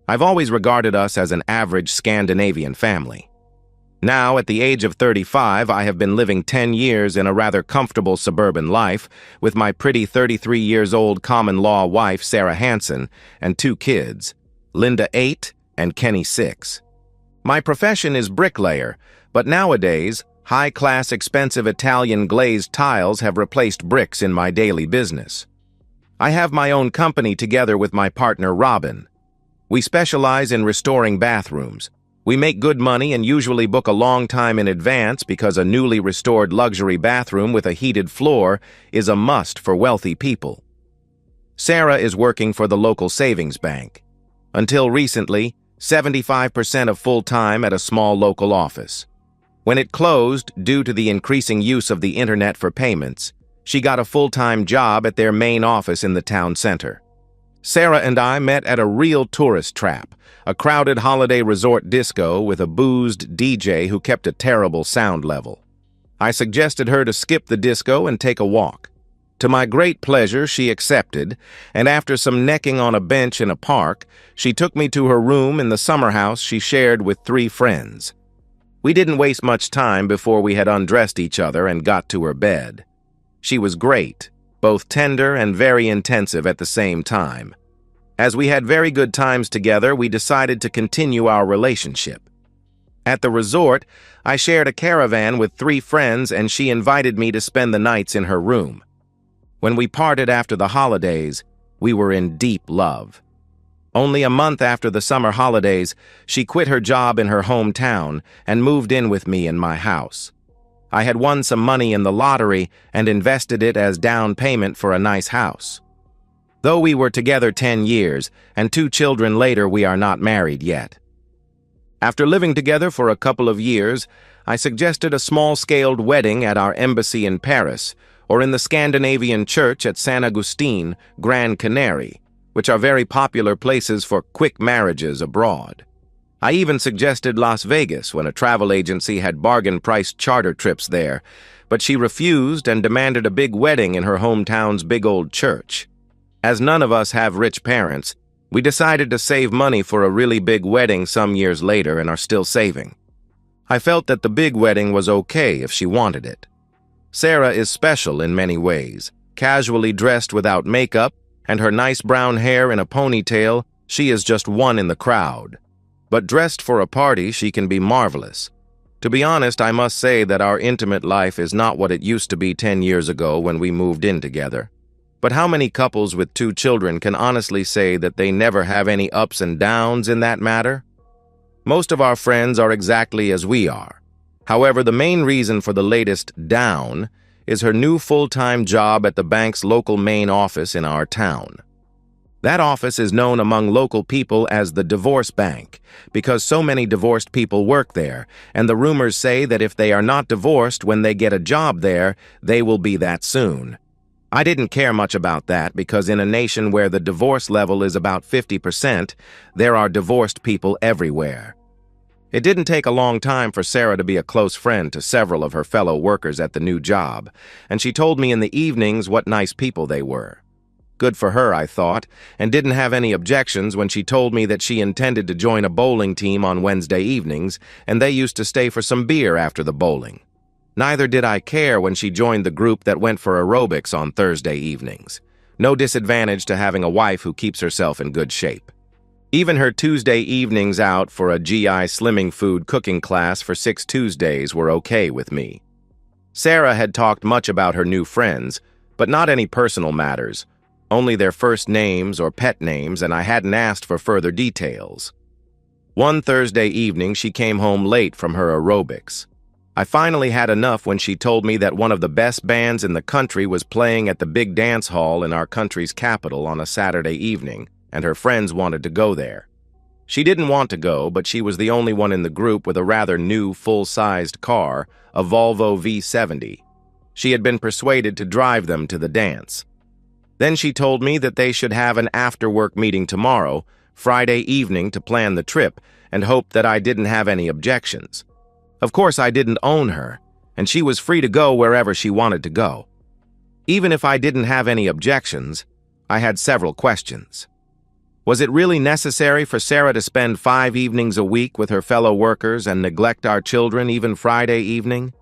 I've always regarded us as an average Scandinavian family. Now, at the age of 35, I have been living 10 years in a rather comfortable suburban life with my pretty 33-years-old common-law wife, Sarah Hansen, and 2 kids, Linda 8 and Kenny 6. My profession is bricklayer, but nowadays, high-class expensive Italian glazed tiles have replaced bricks in my daily business. I have my own company together with my partner, Robin. We specialize in restoring bathrooms. We make good money and usually book a long time in advance because a newly restored luxury bathroom with a heated floor is a must for wealthy people. Sarah is working for the local savings bank. Until recently, 75% of full-time at a small local office. When it closed, due to the increasing use of the internet for payments, she got a full-time job at their main office in the town center. Sarah and I met at a real tourist trap, a crowded holiday resort disco with a boozed DJ who kept a terrible sound level. I suggested her to skip the disco and take a walk. To my great pleasure, she accepted, and after some necking on a bench in a park, she took me to her room in the summer house she shared with 3 friends. We didn't waste much time before we had undressed each other and got to her bed. She was great, both tender and very intensive at the same time. As we had very good times together, we decided to continue our relationship. At the resort, I shared a caravan with 3 friends and she invited me to spend the nights in her room. When we parted after the holidays, we were in deep love. Only a month after the summer holidays, she quit her job in her hometown and moved in with me in my house. I had won some money in the lottery and invested it as down payment for a nice house. Though we were together 10 years, and 2 children later, we are not married yet. After living together for a couple of years, I suggested a small-scaled wedding at our embassy in Paris, or in the Scandinavian church at San Agustin, Gran Canary, which are very popular places for quick marriages abroad. I even suggested Las Vegas when a travel agency had bargain-priced charter trips there, but she refused and demanded a big wedding in her hometown's big old church. As none of us have rich parents, we decided to save money for a really big wedding some years later and are still saving. I felt that the big wedding was okay if she wanted it. Sarah is special in many ways. Casually dressed without makeup and her nice brown hair in a ponytail, she is just one in the crowd. But dressed for a party, she can be marvelous. To be honest, I must say that our intimate life is not what it used to be 10 years ago when we moved in together. But how many couples with 2 children can honestly say that they never have any ups and downs in that matter? Most of our friends are exactly as we are. However, the main reason for the latest down is her new full-time job at the bank's local main office in our town. That office is known among local people as the divorce bank because so many divorced people work there, and the rumors say that if they are not divorced when they get a job there, they will be that soon. I didn't care much about that because in a nation where the divorce level is about 50%, there are divorced people everywhere. It didn't take a long time for Sarah to be a close friend to several of her fellow workers at the new job, and she told me in the evenings what nice people they were. Good for her, I thought, and didn't have any objections when she told me that she intended to join a bowling team on Wednesday evenings, and they used to stay for some beer after the bowling. Neither did I care when she joined the group that went for aerobics on Thursday evenings. No disadvantage to having a wife who keeps herself in good shape. Even her Tuesday evenings out for a GI Slimming Food cooking class for 6 Tuesdays were okay with me. Sarah had talked much about her new friends, but not any personal matters, only their first names or pet names, and I hadn't asked for further details. One Thursday evening, she came home late from her aerobics. I finally had enough when she told me that one of the best bands in the country was playing at the big dance hall in our country's capital on a Saturday evening, and her friends wanted to go there. She didn't want to go, but she was the only one in the group with a rather new, full-sized car, a Volvo V70. She had been persuaded to drive them to the dance. Then she told me that they should have an after-work meeting tomorrow, Friday evening, to plan the trip, and hoped that I didn't have any objections. Of course, I didn't own her, and she was free to go wherever she wanted to go. Even if I didn't have any objections, I had several questions. Was it really necessary for Sarah to spend 5 evenings a week with her fellow workers and neglect our children even Friday evening?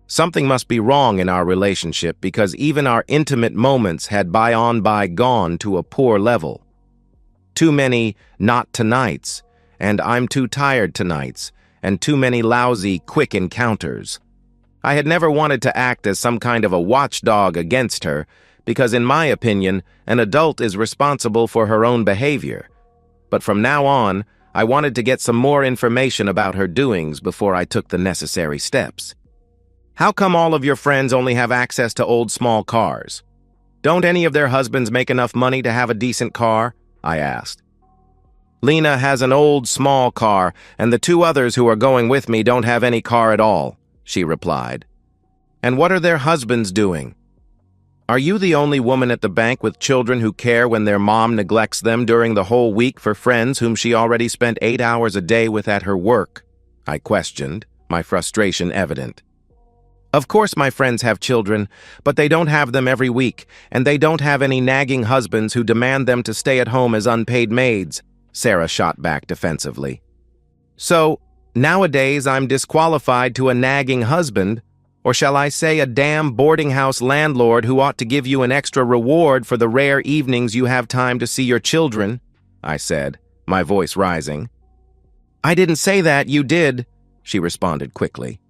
Something must be wrong in our relationship because even our intimate moments had by gone to a poor level. Too many not tonights, and I'm too tired tonights, and too many lousy quick encounters. I had never wanted to act as some kind of a watchdog against her, because in my opinion, an adult is responsible for her own behavior. But from now on, I wanted to get some more information about her doings before I took the necessary steps. How come all of your friends only have access to old small cars? Don't any of their husbands make enough money to have a decent car? I asked. Lena has an old small car, and the 2 others who are going with me don't have any car at all, she replied. And what are their husbands doing? Are you the only woman at the bank with children who care when their mom neglects them during the whole week for friends whom she already spent 8 hours a day with at her work? I questioned, my frustration evident. Of course my friends have children, but they don't have them every week, and they don't have any nagging husbands who demand them to stay at home as unpaid maids, Sarah shot back defensively. So, nowadays I'm disqualified to a nagging husband, or shall I say a damn boarding house landlord who ought to give you an extra reward for the rare evenings you have time to see your children, I said, my voice rising. I didn't say that, you did, she responded quickly.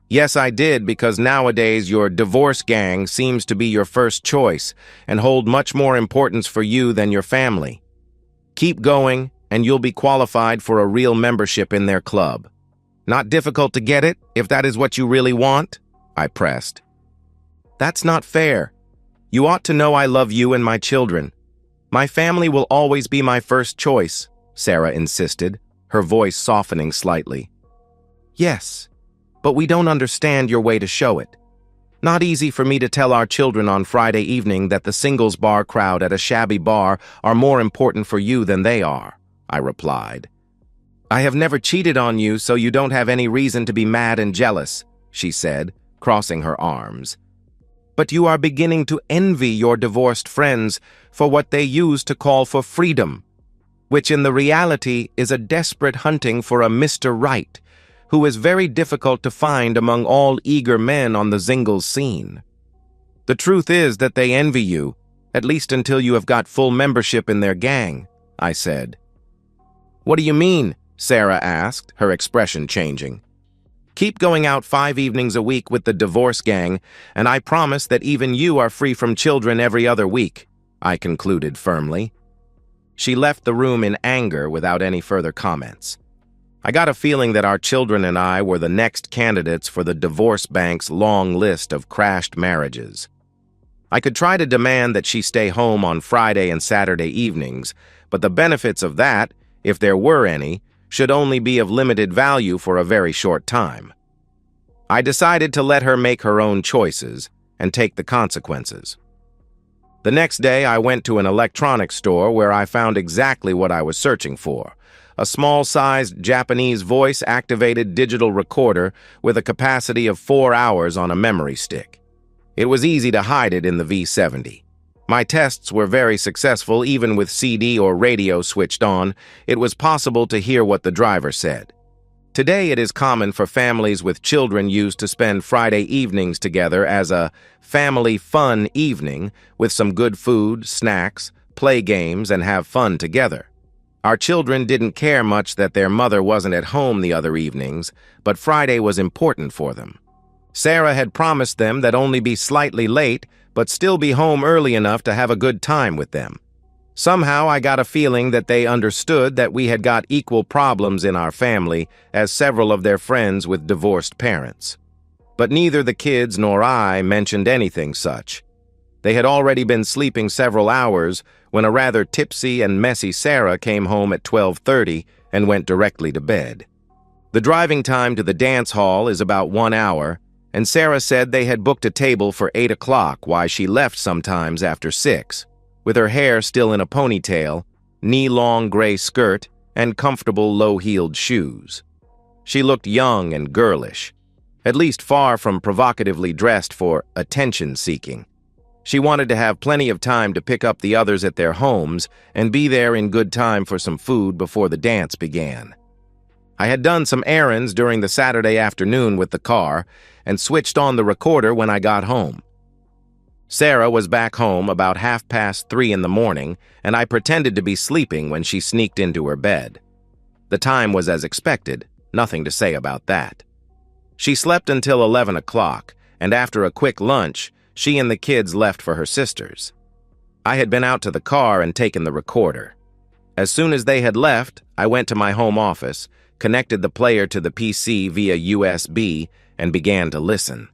Yes, I did, because nowadays your divorce gang seems to be your first choice and hold much more importance for you than your family. Keep going, and you'll be qualified for a real membership in their club. Not difficult to get it, if that is what you really want, I pressed. That's not fair. You ought to know I love you and my children. My family will always be my first choice, Sarah insisted, her voice softening slightly. Yes, but we don't understand your way to show it. Not easy for me to tell our children on Friday evening that the singles bar crowd at a shabby bar are more important for you than they are, I replied. I have never cheated on you, so you don't have any reason to be mad and jealous, she said, crossing her arms. But you are beginning to envy your divorced friends for what they use to call for freedom, which in the reality is a desperate hunting for a Mr. Right, who is very difficult to find among all eager men on the Zingles scene. The truth is that they envy you, at least until you have got full membership in their gang, I said. What do you mean? Sarah asked, her expression changing. Keep going out 5 evenings a week with the divorce gang, and I promise that even you are free from children every other week, I concluded firmly. She left the room in anger without any further comments. I got a feeling that our children and I were the next candidates for the divorce bank's long list of crashed marriages. I could try to demand that she stay home on Friday and Saturday evenings, but the benefits of that, if there were any, should only be of limited value for a very short time. I decided to let her make her own choices and take the consequences. The next day, I went to an electronics store where I found exactly what I was searching for, a small-sized Japanese voice-activated digital recorder with a capacity of 4 hours on a memory stick. It was easy to hide it in the V70. My tests were very successful even with CD or radio switched on. It was possible to hear what the driver said. Today it is common for families with children used to spend Friday evenings together as a family fun evening with some good food, snacks, play games, and have fun together. Our children didn't care much that their mother wasn't at home the other evenings, but Friday was important for them. Sarah had promised them that only be slightly late, but still be home early enough to have a good time with them. Somehow I got a feeling that they understood that we had got equal problems in our family as several of their friends with divorced parents. But neither the kids nor I mentioned anything such. They had already been sleeping several hours when a rather tipsy and messy Sarah came home at 12:30 and went directly to bed. The driving time to the dance hall is about 1 hour, and Sarah said they had booked a table for 8 o'clock, while she left sometimes after 6, with her hair still in a ponytail, knee-long gray skirt, and comfortable low-heeled shoes. She looked young and girlish, at least far from provocatively dressed for attention-seeking. She wanted to have plenty of time to pick up the others at their homes and be there in good time for some food before the dance began. I had done some errands during the Saturday afternoon with the car and switched on the recorder when I got home. Sarah was back home about 3:30 in the morning, and I pretended to be sleeping when she sneaked into her bed. The time was as expected, nothing to say about that. She slept until 11 o'clock, and after a quick lunch, she and the kids left for her sister's. I had been out to the car and taken the recorder. As soon as they had left, I went to my home office, connected the player to the PC via USB, and began to listen.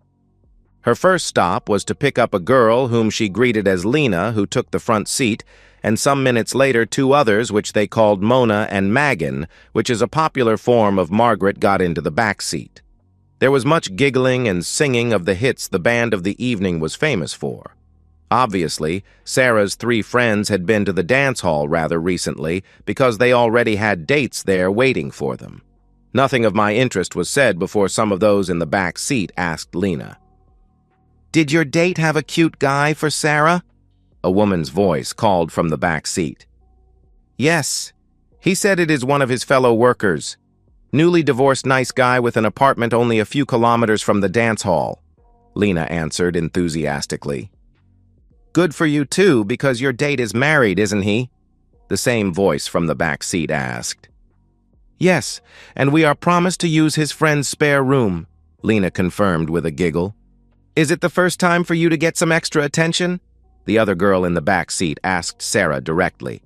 Her first stop was to pick up a girl whom she greeted as Lena, who took the front seat, and some minutes later 2 others which they called Mona and Megan, which is a popular form of Margaret, got into the back seat. There was much giggling and singing of the hits the band of the evening was famous for. Obviously, Sarah's 3 friends had been to the dance hall rather recently because they already had dates there waiting for them. Nothing of my interest was said before some of those in the back seat asked Lena, "Did your date have a cute guy for Sarah?" A woman's voice called from the back seat. "Yes. He said it is one of his fellow workers. Newly divorced nice guy with an apartment only a few kilometers from the dance hall," Lena answered enthusiastically. "Good for you too, because your date is married, isn't he?" The same voice from the back seat asked. "Yes, and we are promised to use his friend's spare room," Lena confirmed with a giggle. "Is it the first time for you to get some extra attention?" The other girl in the back seat asked Sarah directly.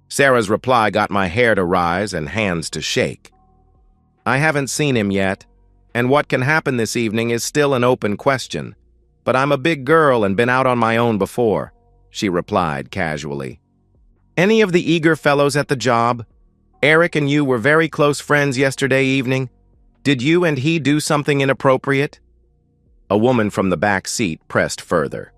Sarah's reply got my hair to rise and hands to shake. "I haven't seen him yet, and what can happen this evening is still an open question. But I'm a big girl and been out on my own before," she replied casually. "Any of the eager fellows at the job? Eric and you were very close friends yesterday evening. Did you and he do something inappropriate?" A woman from the back seat pressed further.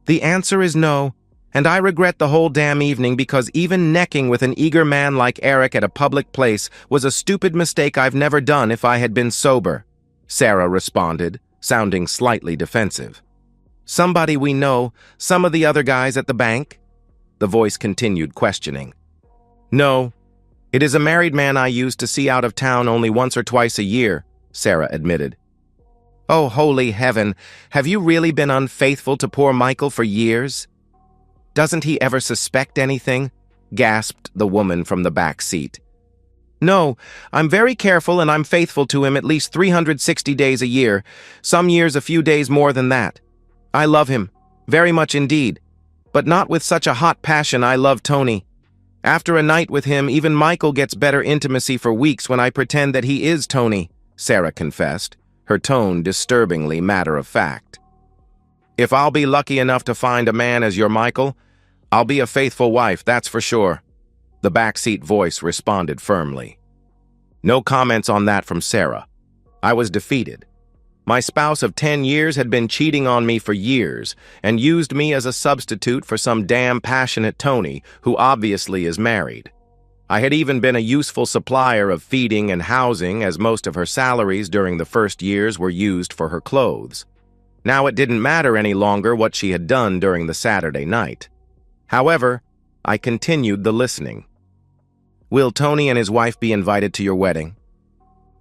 "The answer is no, and I regret the whole damn evening because even necking with an eager man like Eric at a public place was a stupid mistake I've never done if I had been sober," Sarah responded, sounding slightly defensive. "Somebody we know, some of the other guys at the bank?" The voice continued questioning. "No, it is a married man I used to see out of town only once or twice a year," Sarah admitted. "Oh, holy heaven, have you really been unfaithful to poor Michael for years?" "Doesn't he ever suspect anything?" gasped the woman from the back seat. "No, I'm very careful and I'm faithful to him at least 360 days a year, some years a few days more than that. I love him, very much indeed, but not with such a hot passion I love Tony. After a night with him, even Michael gets better intimacy for weeks when I pretend that he is Tony," Sarah confessed, her tone disturbingly matter-of-fact. "If I'll be lucky enough to find a man as your Michael, I'll be a faithful wife, that's for sure," the backseat voice responded firmly. No comments on that from Sarah. I was defeated. My spouse of 10 years had been cheating on me for years and used me as a substitute for some damn passionate Tony, who obviously is married. I had even been a useful supplier of feeding and housing, as most of her salaries during the first years were used for her clothes. Now it didn't matter any longer what she had done during the Saturday night. However, I continued the listening. "Will Tony and his wife be invited to your wedding?"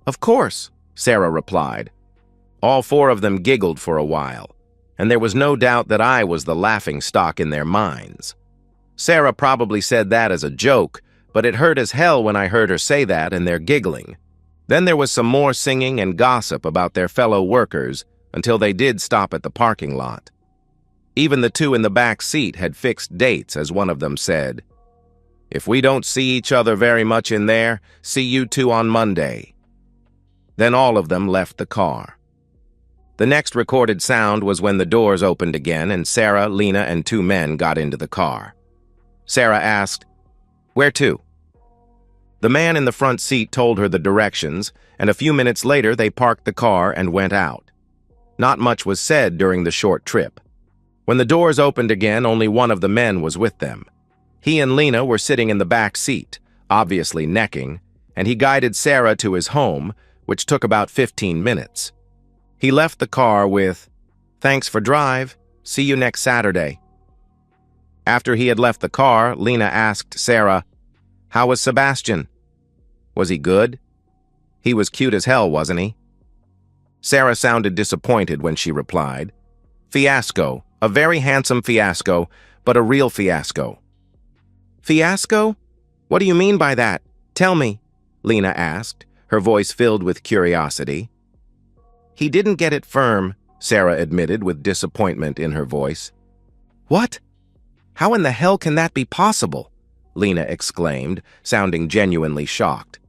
"Of course," Sarah replied. All 4 of them giggled for a while, and there was no doubt that I was the laughingstock in their minds. Sarah probably said that as a joke, but it hurt as hell when I heard her say that and their giggling. Then there was some more singing and gossip about their fellow workers until they did stop at the parking lot. Even the 2 in the back seat had fixed dates, as one of them said, "If we don't see each other very much in there, see you 2 on Monday." Then all of them left the car. The next recorded sound was when the doors opened again and Sarah, Lena, and 2 men got into the car. Sarah asked, "Where to?" The man in the front seat told her the directions, and a few minutes later they parked the car and went out. Not much was said during the short trip. When the doors opened again, only one of the men was with them. He and Lena were sitting in the back seat, obviously necking, and he guided Sarah to his home, which took about 15 minutes. He left the car with, "Thanks for drive," See you next Saturday." After he had left the car, Lena asked Sarah, "How was Sebastian? Was he good? He was cute as hell, wasn't he?" Sarah sounded disappointed when she replied, "Fiasco, a very handsome fiasco, but a real fiasco." "Fiasco? What do you mean by that? Tell me," Lena asked, her voice filled with curiosity. "He didn't get it firm," Sarah admitted with disappointment in her voice. "What? How in the hell can that be possible?" Lena exclaimed, sounding genuinely shocked.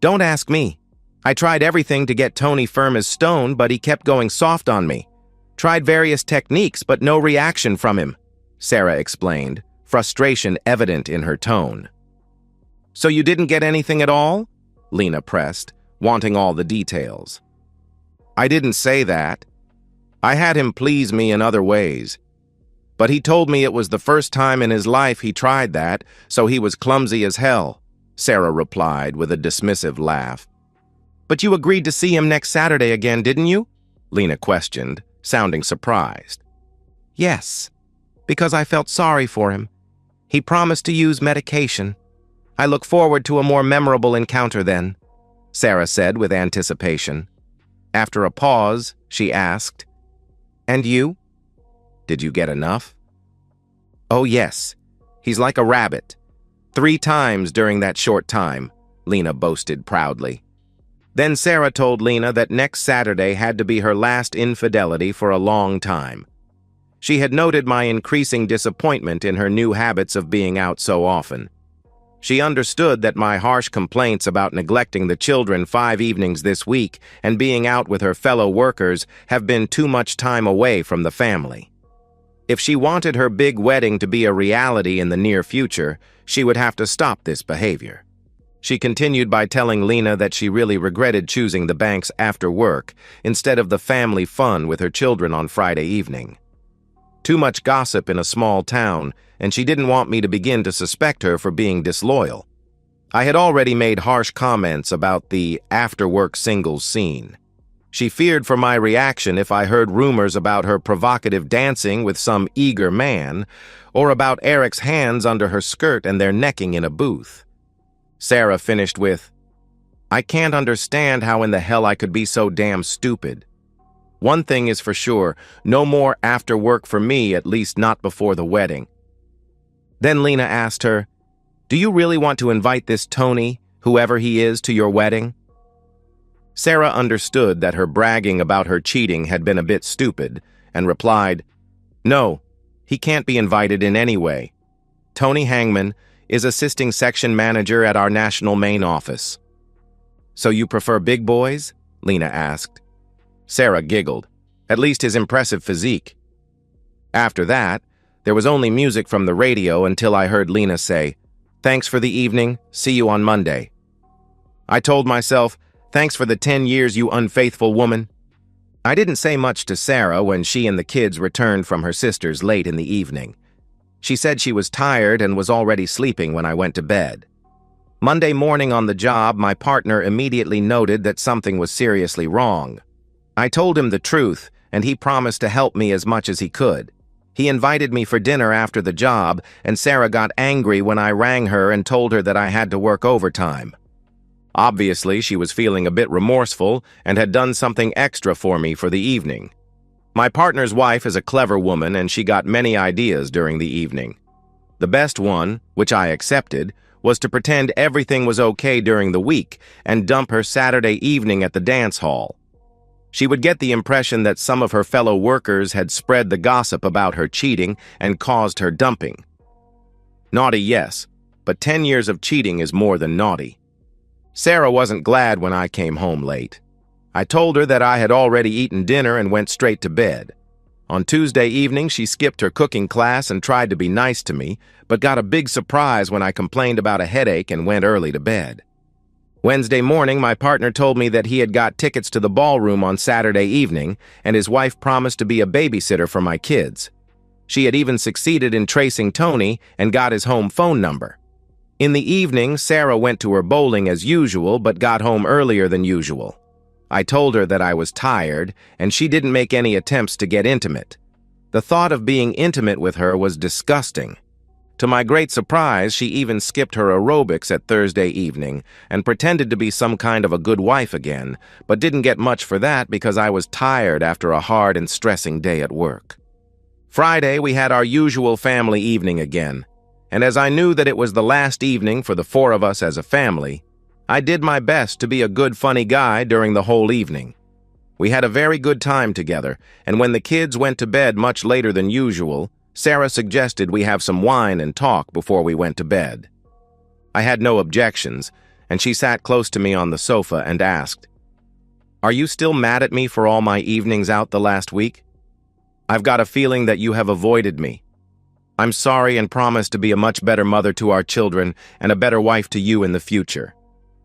"Don't ask me. I tried everything to get Tony firm as stone, but he kept going soft on me. Tried various techniques, but no reaction from him," Sarah explained, frustration evident in her tone. "So you didn't get anything at all?" Lena pressed, wanting all the details. "I didn't say that. I had him please me in other ways. But he told me it was the first time in his life he tried that, so he was clumsy as hell," Sarah replied with a dismissive laugh. "But you agreed to see him next Saturday again, didn't you?" Lena questioned, sounding surprised. "Yes, because I felt sorry for him. He promised to use medication. I look forward to a more memorable encounter then," Sarah said with anticipation. After a pause, she asked, "And you? Did you get enough?" "Oh yes, he's like a rabbit. 3 times during that short time," Lena boasted proudly. Then Sarah told Lena that next Saturday had to be her last infidelity for a long time. She had noted my increasing disappointment in her new habits of being out so often. She understood that my harsh complaints about neglecting the children 5 evenings this week and being out with her fellow workers have been too much time away from the family. If she wanted her big wedding to be a reality in the near future, she would have to stop this behavior. She continued by telling Lena that she really regretted choosing the banks after work instead of the family fun with her children on Friday evening. Too much gossip in a small town, and she didn't want me to begin to suspect her for being disloyal. I had already made harsh comments about the after-work singles scene. She feared for my reaction if I heard rumors about her provocative dancing with some eager man, or about Eric's hands under her skirt and their necking in a booth. Sarah finished with, "I can't understand how in the hell I could be so damn stupid. One thing is for sure, no more after work for me, at least not before the wedding." Then Lena asked her, "Do you really want to invite this Tony, whoever he is, to your wedding?" Sarah understood that her bragging about her cheating had been a bit stupid, and replied, "No, he can't be invited in any way. Tony Hangman is assisting section manager at our national main office." "So you prefer big boys?" Lena asked. Sarah giggled, at least his impressive physique. After that, there was only music from the radio until I heard Lena say, "Thanks for the evening, see you on Monday." I told myself, "Thanks for the 10 years, you unfaithful woman." I didn't say much to Sarah when she and the kids returned from her sister's late in the evening. She said she was tired and was already sleeping when I went to bed. Monday morning on the job, my partner immediately noted that something was seriously wrong. I told him the truth, and he promised to help me as much as he could. He invited me for dinner after the job, and Sarah got angry when I rang her and told her that I had to work overtime. Obviously, she was feeling a bit remorseful and had done something extra for me for the evening. My partner's wife is a clever woman, and she got many ideas during the evening. The best one, which I accepted, was to pretend everything was okay during the week and dump her Saturday evening at the dance hall. She would get the impression that some of her fellow workers had spread the gossip about her cheating and caused her dumping. Naughty, yes, but 10 years of cheating is more than naughty. Sarah wasn't glad when I came home late. I told her that I had already eaten dinner and went straight to bed. On Tuesday evening, she skipped her cooking class and tried to be nice to me, but got a big surprise when I complained about a headache and went early to bed. Wednesday morning, my partner told me that he had got tickets to the ballroom on Saturday evening, and his wife promised to be a babysitter for my kids. She had even succeeded in tracing Tony and got his home phone number. In the evening, Sarah went to her bowling as usual, but got home earlier than usual. I told her that I was tired, and she didn't make any attempts to get intimate. The thought of being intimate with her was disgusting. To my great surprise, she even skipped her aerobics at Thursday evening and pretended to be some kind of a good wife again, but didn't get much for that because I was tired after a hard and stressing day at work. Friday, we had our usual family evening again, and as I knew that it was the last evening for the four of us as a family, I did my best to be a good, funny guy during the whole evening. We had a very good time together, and when the kids went to bed much later than usual, Sarah suggested we have some wine and talk before we went to bed. I had no objections, and she sat close to me on the sofa and asked, "Are you still mad at me for all my evenings out the last week? I've got a feeling that you have avoided me. I'm sorry and promise to be a much better mother to our children and a better wife to you in the future.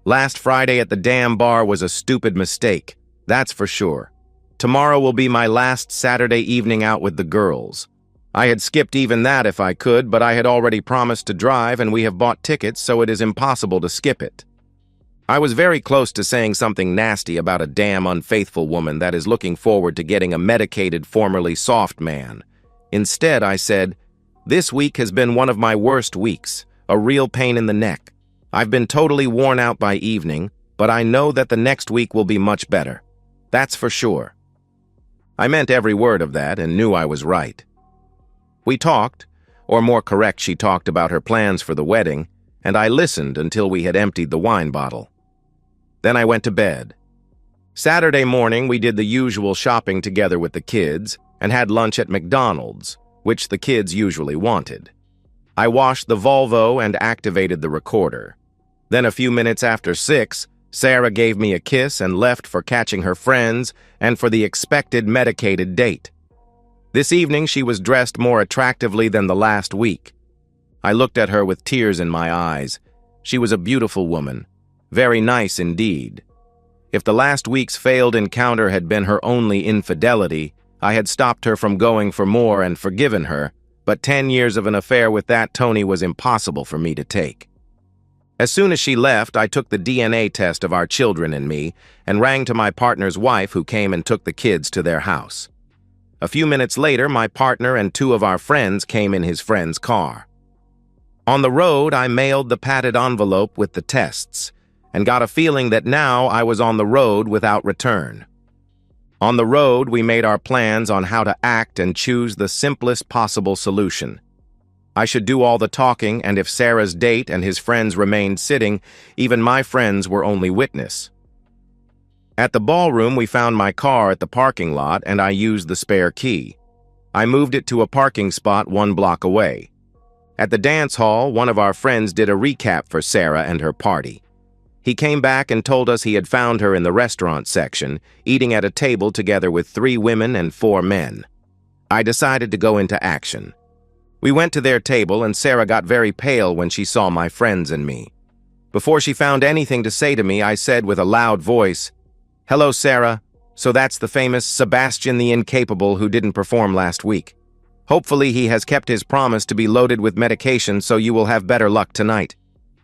Last Friday at the damn bar was a stupid mistake, that's for sure. Tomorrow will be my last Saturday evening out with the girls. I had skipped even that if I could, but I had already promised to drive and we have bought tickets, so it is impossible to skip it." I was very close to saying something nasty about a damn unfaithful woman that is looking forward to getting a medicated, formerly soft man. Instead, I said, "This week has been one of my worst weeks, a real pain in the neck. I've been totally worn out by evening, but I know that the next week will be much better. That's for sure." I meant every word of that and knew I was right. We talked, or more correct, she talked about her plans for the wedding, and I listened until we had emptied the wine bottle. Then I went to bed. Saturday morning, we did the usual shopping together with the kids and had lunch at McDonald's, which the kids usually wanted. I washed the Volvo and activated the recorder. Then a few minutes after 6, Sarah gave me a kiss and left for catching her friends and for the expected medicated date. This evening, she was dressed more attractively than the last week. I looked at her with tears in my eyes. She was a beautiful woman, very nice indeed. If the last week's failed encounter had been her only infidelity, I had stopped her from going for more and forgiven her, but 10 years of an affair with that Tony was impossible for me to take. As soon as she left, I took the DNA test of our children and me and rang to my partner's wife, who came and took the kids to their house. A few minutes later, my partner and 2 of our friends came in his friend's car. On the road, I mailed the padded envelope with the tests and got a feeling that now I was on the road without return. On the road, we made our plans on how to act and choose the simplest possible solution. I should do all the talking, and if Sarah's date and his friends remained sitting, even my friends were only witness. At the ballroom, we found my car at the parking lot, and I used the spare key. I moved it to a parking spot 1 block away. At the dance hall, one of our friends did a recap for Sarah and her party. He came back and told us he had found her in the restaurant section, eating at a table together with 3 women and 4 men. I decided to go into action. We went to their table, and Sarah got very pale when she saw my friends and me. Before she found anything to say to me, I said with a loud voice, "Hello, Sarah. So that's the famous Sebastian the Incapable who didn't perform last week. Hopefully he has kept his promise to be loaded with medication, so you will have better luck tonight.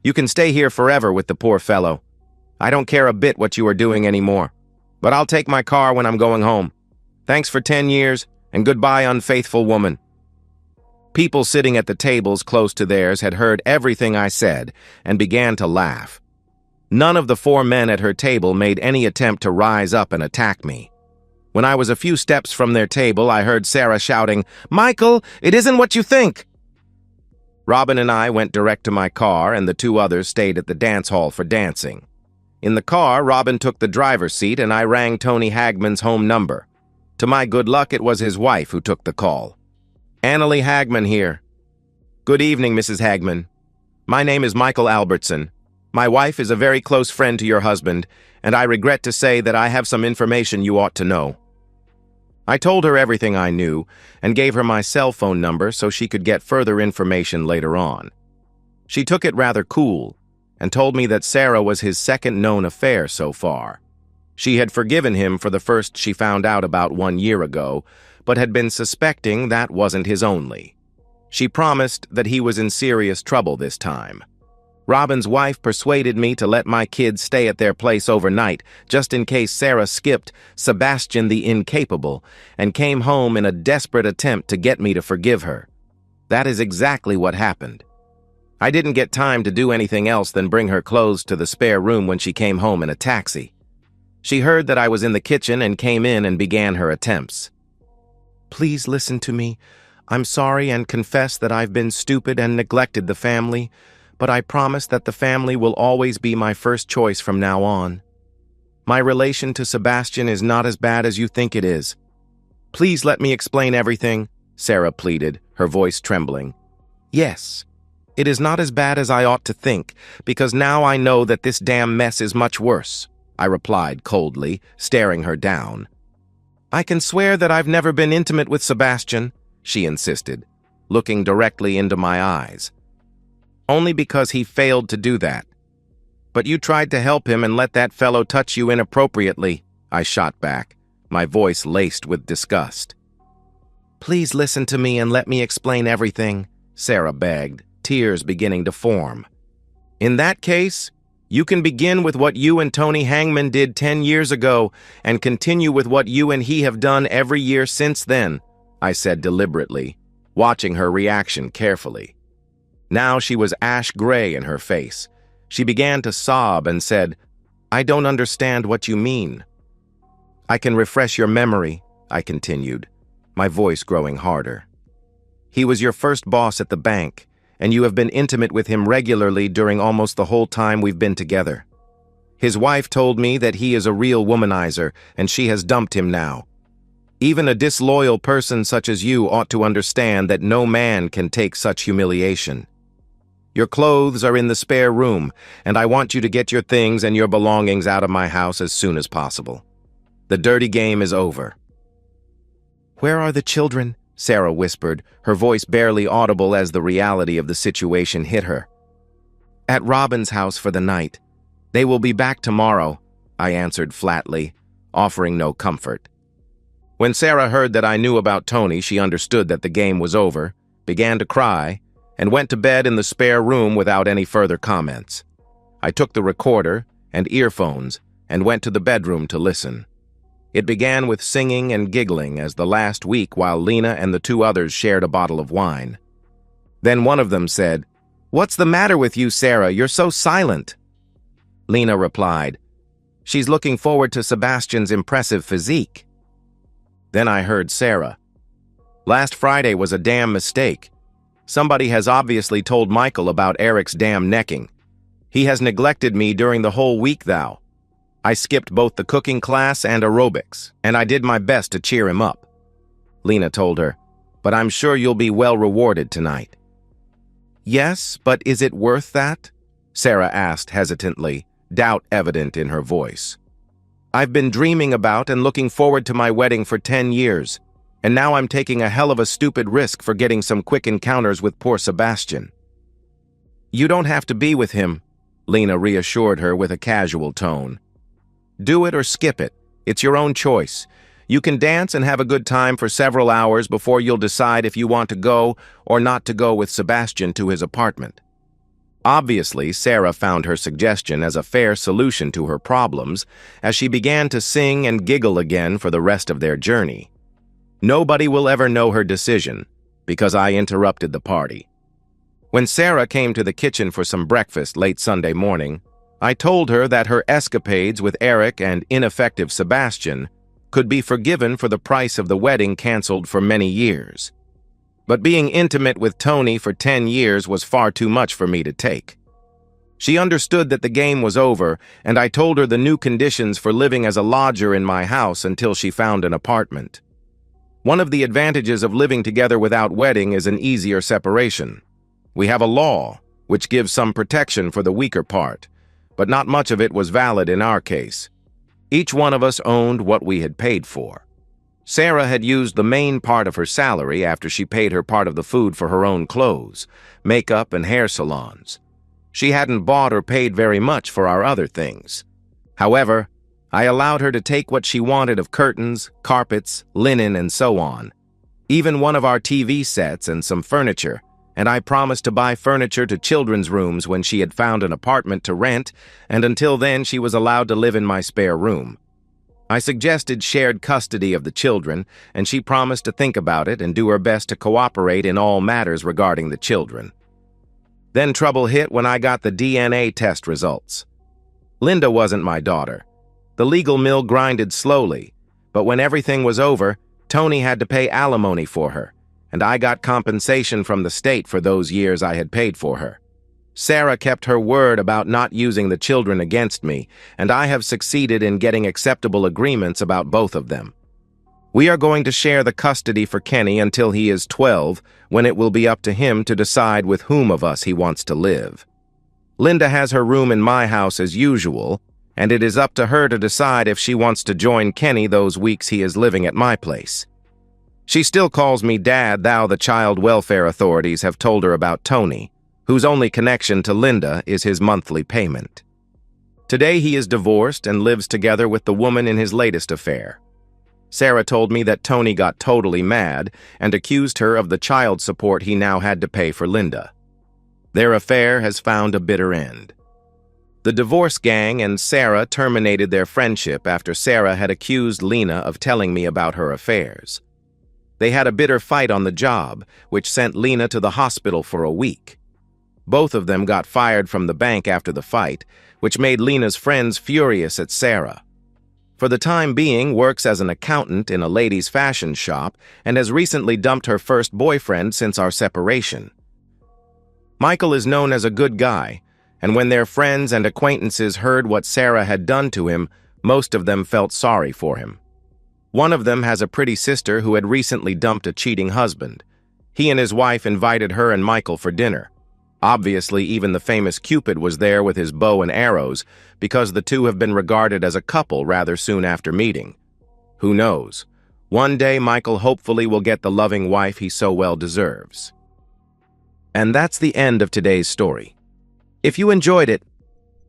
You can stay here forever with the poor fellow. I don't care a bit what you are doing anymore, but I'll take my car when I'm going home. Thanks for 10 years, and goodbye, unfaithful woman." People sitting at the tables close to theirs had heard everything I said and began to laugh. None of the 4 men at her table made any attempt to rise up and attack me. When I was a few steps from their table, I heard Sarah shouting, "Michael, it isn't what you think!" Robin and I went direct to my car, and the 2 others stayed at the dance hall for dancing. In the car, Robin took the driver's seat, and I rang Tony Hagman's home number. To my good luck, it was his wife who took the call. "Annalie Hagman here." "Good evening, Mrs. Hagman. My name is Michael Albertson. My wife is a very close friend to your husband, and I regret to say that I have some information you ought to know." I told her everything I knew and gave her my cell phone number so she could get further information later on. She took it rather cool and told me that Sarah was his second known affair so far. She had forgiven him for the first she found out about 1 year ago, but had been suspecting that wasn't his only. She promised that he was in serious trouble this time. Robin's wife persuaded me to let my kids stay at their place overnight, just in case Sarah skipped Sebastian the Incapable and came home in a desperate attempt to get me to forgive her. That is exactly what happened. I didn't get time to do anything else than bring her clothes to the spare room when she came home in a taxi. She heard that I was in the kitchen and came in and began her attempts. "Please listen to me. I'm sorry and confess that I've been stupid and neglected the family, but I promise that the family will always be my first choice from now on. My relation to Sebastian is not as bad as you think it is. Please let me explain everything," Sarah pleaded, her voice trembling. "Yes, it is not as bad as I ought to think, because now I know that this damn mess is much worse," I replied coldly, staring her down. "I can swear that I've never been intimate with Sebastian," she insisted, looking directly into my eyes. "Only because he failed to do that. But you tried to help him and let that fellow touch you inappropriately," I shot back, my voice laced with disgust. "Please listen to me and let me explain everything," Sarah begged, tears beginning to form. "In that case, you can begin with what you and Tony Hangman did 10 years ago and continue with what you and he have done every year since then," I said deliberately, watching her reaction carefully. Now she was ash-gray in her face. She began to sob and said, "I don't understand what you mean." "I can refresh your memory," I continued, my voice growing harder. "He was your first boss at the bank, and you have been intimate with him regularly during almost the whole time we've been together. His wife told me that he is a real womanizer, and she has dumped him now. Even a disloyal person such as you ought to understand that no man can take such humiliation. Your clothes are in the spare room, and I want you to get your things and your belongings out of my house as soon as possible. The dirty game is over." "Where are the children?" Sarah whispered, her voice barely audible as the reality of the situation hit her. "At Robin's house for the night. They will be back tomorrow," I answered flatly, offering no comfort. When Sarah heard that I knew about Tony, she understood that the game was over, began to cry, and went to bed in the spare room without any further comments. I took the recorder and earphones and went to the bedroom to listen. It began with singing and giggling as the last week while Lena and the two others shared a bottle of wine. Then one of them said, "What's the matter with you, Sarah? You're so silent." Lena replied, "She's looking forward to Sebastian's impressive physique." Then I heard Sarah, "Last Friday was a damn mistake. Somebody has obviously told Michael about Eric's damn necking. He has neglected me during the whole week, thou. I skipped both the cooking class and aerobics, and I did my best to cheer him up." Lena told her, "But I'm sure you'll be well rewarded tonight." "Yes, but is it worth that?" Sarah asked hesitantly, doubt evident in her voice. "I've been dreaming about and looking forward to my wedding for 10 years. And now I'm taking a hell of a stupid risk for getting some quick encounters with poor Sebastian." "You don't have to be with him," Lena reassured her with a casual tone. "Do it or skip it. It's your own choice. You can dance and have a good time for several hours before you'll decide if you want to go or not to go with Sebastian to his apartment." Obviously, Sarah found her suggestion as a fair solution to her problems as she began to sing and giggle again for the rest of their journey. Nobody will ever know her decision, because I interrupted the party. When Sarah came to the kitchen for some breakfast late Sunday morning, I told her that her escapades with Eric and ineffective Sebastian could be forgiven for the price of the wedding canceled for many years. But being intimate with Tony for 10 years was far too much for me to take. She understood that the game was over, and I told her the new conditions for living as a lodger in my house until she found an apartment. One of the advantages of living together without wedding is an easier separation. We have a law, which gives some protection for the weaker part, but not much of it was valid in our case. Each one of us owned what we had paid for. Sarah had used the main part of her salary after she paid her part of the food for her own clothes, makeup, and hair salons. She hadn't bought or paid very much for our other things. However, I allowed her to take what she wanted of curtains, carpets, linen, and so on, even one of our TV sets and some furniture, and I promised to buy furniture to children's rooms when she had found an apartment to rent, and until then she was allowed to live in my spare room. I suggested shared custody of the children, and she promised to think about it and do her best to cooperate in all matters regarding the children. Then trouble hit when I got the DNA test results. Linda wasn't my daughter. The legal mill grinded slowly, but when everything was over, Tony had to pay alimony for her, and I got compensation from the state for those years I had paid for her. Sarah kept her word about not using the children against me, and I have succeeded in getting acceptable agreements about both of them. We are going to share the custody for Kenny until he is 12, when it will be up to him to decide with whom of us he wants to live. Linda has her room in my house as usual, and it is up to her to decide if she wants to join Kenny those weeks he is living at my place. She still calls me Dad, thou the child welfare authorities have told her about Tony, whose only connection to Linda is his monthly payment. Today he is divorced and lives together with the woman in his latest affair. Sarah told me that Tony got totally mad and accused her of the child support he now had to pay for Linda. Their affair has found a bitter end. The divorce gang and Sarah terminated their friendship after Sarah had accused Lena of telling me about her affairs. They had a bitter fight on the job, which sent Lena to the hospital for a week. Both of them got fired from the bank after the fight, which made Lena's friends furious at Sarah. For the time being, works as an accountant in a ladies' fashion shop and has recently dumped her first boyfriend since our separation. Michael is known as a good guy, and when their friends and acquaintances heard what Sarah had done to him, most of them felt sorry for him. One of them has a pretty sister who had recently dumped a cheating husband. He and his wife invited her and Michael for dinner. Obviously, even the famous Cupid was there with his bow and arrows, because the two have been regarded as a couple rather soon after meeting. Who knows? One day Michael hopefully will get the loving wife he so well deserves. And that's the end of today's story. If you enjoyed it,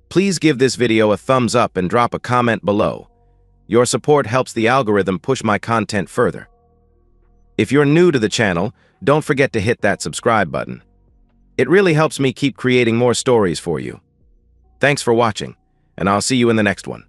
please give this video a thumbs up and drop a comment below. Your support helps the algorithm push my content further. If you're new to the channel, don't forget to hit that subscribe button. It really helps me keep creating more stories for you. Thanks for watching, and I'll see you in the next one.